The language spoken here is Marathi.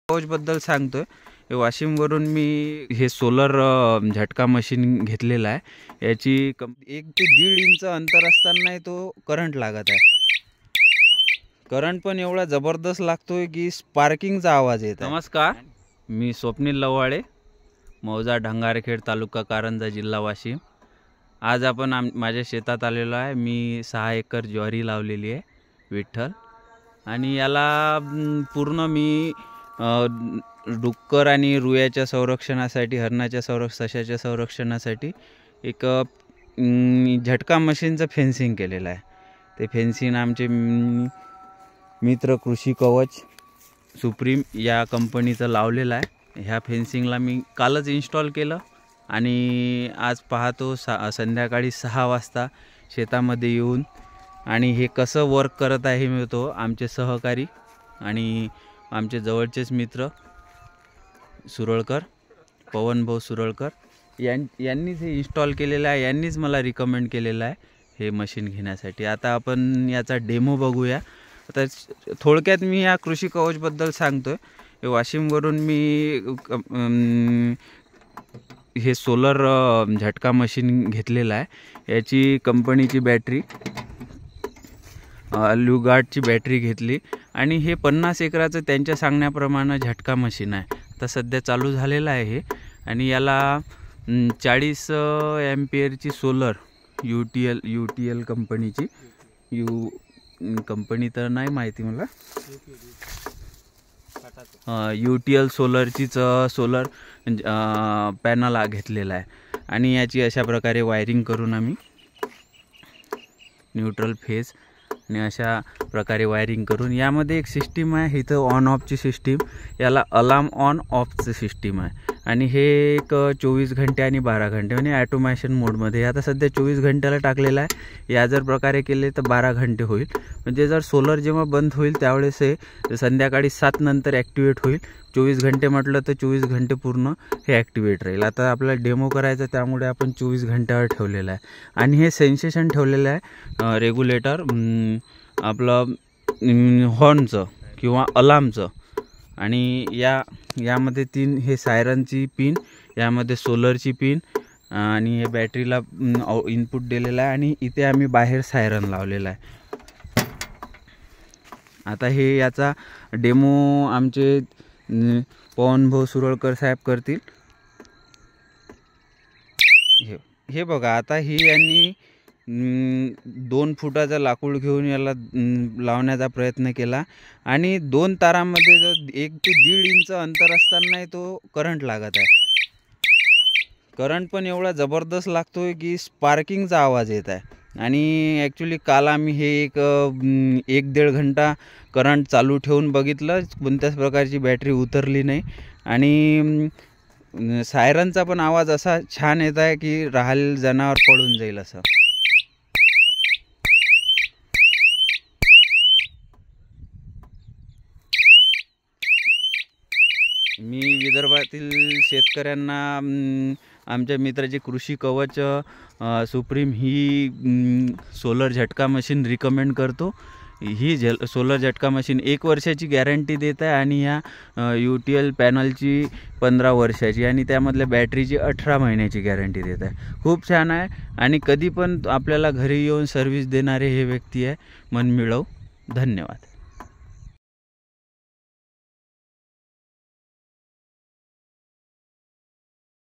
बद्दल सांगतोय। वाशिमवरून मी हे सोलर झटका मशीन घेतलेला आहे। याची 1 ते 1.5 इंच अंतर असताना तो करंट लागत आहे। करंट पण एवढा जबरदस्त लागतोय की स्पार्किंगचा आवाज येत आहे। नमस्कार, मी स्वप्नील लवाळे, मौजा ढंगारखेड, तालुका कारंजा, जिल्हा वाशिम। आज आपण माझ्या शेतात आलेलो आहे। मी 6 एकर ज्वारी लावलेली आहे, विठ्ठल। आणि याला पूर्ण मी डुक्कर आणि रुयाच्या संरक्षणासाठी, हरणाच्या सशाच्या संरक्षणासाठी एक झटका मशीनचं फेन्सिंग केलेलं आहे। ते फेन्सिंग आमचे मित्र कृषी कवच सुप्रीम या कंपनीचं लावलेलं आहे। ह्या फेन्सिंगला मी कालच इन्स्टॉल केलं आणि आज पाहतो संध्याकाळी 6 वाजता शेतामध्ये येऊन आणि हे कसं वर्क करत आहे मी तो आमचे सहकारी आणि आमचे जवळचेच मित्र सुरळकर, पवनभाऊ सुरळकर यांनीच हे इन्स्टॉल केलेलं आहे। यांनीच मला रिकमेंड केलेलं आहे हे मशीन घेण्यासाठी। आता आपण याचा डेमो बघूया। आता थोडक्यात मी या कृषी कवचबद्दल सांगतोय। वाशिमवरून मी हे सोलर झटका मशीन घेतलेलं आहे। याची कंपनीची बॅटरी ल्युगार्डची बॅटरी घेतली आणि हे 50 एकराचं त्यांच्या सांगण्याप्रमाणे झटका मशीन आहे। आता सध्या चालू झालेलं आहे हे। आणि याला 40 एम्पियरची सोलर UTL कंपनीची, कंपनी तर नाही माहिती मला, UTL सोलरचीच सोलर पॅनल घेतलेला आहे। आणि याची अशा प्रकारे वायरिंग करून आम्ही न्यूट्रल फेज आणि अशा प्रकारे वायरिंग करून यामध्ये एक सिस्टीम आहे इथं ऑन ऑफची सिस्टीम, याला अलार्म ऑन ऑफचं सिस्टीम आहे। आणि हे एक 24 घंटे आणि 12 घंटे म्हणजे ॲटोमॅशन मोडमध्ये। आता सध्या 24 घंट्याला टाकलेला आहे। या जर प्रकारे केले तर 12 घंटे होईल। म्हणजे जर सोलर जेव्हा बंद होईल त्यावेळेस हे संध्याकाळी 7 नंतर ॲक्टिवेट होईल। 24 घंटे म्हटलं तर 24 घंटे पूर्ण हे ॲक्टिवेट राहील। आता आपल्याला डेमो करायचा त्यामुळे आपण 24 घंट्यावर ठेवलेलं आहे। आणि हे सेन्सेशन ठेवलेलं आहे रेग्युलेटर आपलं हॉर्नचं किंवा अलार्मचं। आणि यामध्ये 3 हे सायरनची पिन, यामध्ये सोलरची पिन आणि हे बॅटरीला इनपुट दिलेलं आहे। आणि इथे आम्ही बाहेर सायरन लावलेला आहे। आता हे याचा डेमो आमचे पवनभाऊ सुरळकर साहेब करतील। हे बघा, आता ही यांनी 2 फुटाचा लाकूड घेऊन याला लावण्याचा प्रयत्न केला आणि 2 तारांमध्ये जर 1 ते 1.5 इंच अंतर असताना तो करंट लागत आहे। करंट पण एवढा जबरदस्त लागतोय की स्पार्किंगचा आवाज येत आहे। आणि ॲक्च्युली काल आम्ही हे 1-1.5 घंटा करंट चालू ठेवून बघितलं, कोणत्याच प्रकारची बॅटरी उतरली नाही। आणि सायरनचा पण आवाज असा छान येत आहे की राहिलेलं जनावर पळून जाईल असं। मी विदर्भातील शेतकऱ्यांना आमच्या मित्राचे कृषी कवच सुप्रीम ही सोलर झटका मशीन रिकमेंड करतो। ही सोलर झटका मशीन 1 वर्षाची गॅरंटी देत आहे आणि ह्या UTL पॅनलची 15 वर्षाची आणि त्यामधल्या बॅटरीची 18 महिन्याची गॅरंटी देत आहे। खूप छान आहे आणि कधी पण आपल्याला घरी येऊन सर्व्हिस देणारे हे व्यक्ती आहे मनमिळव। धन्यवाद।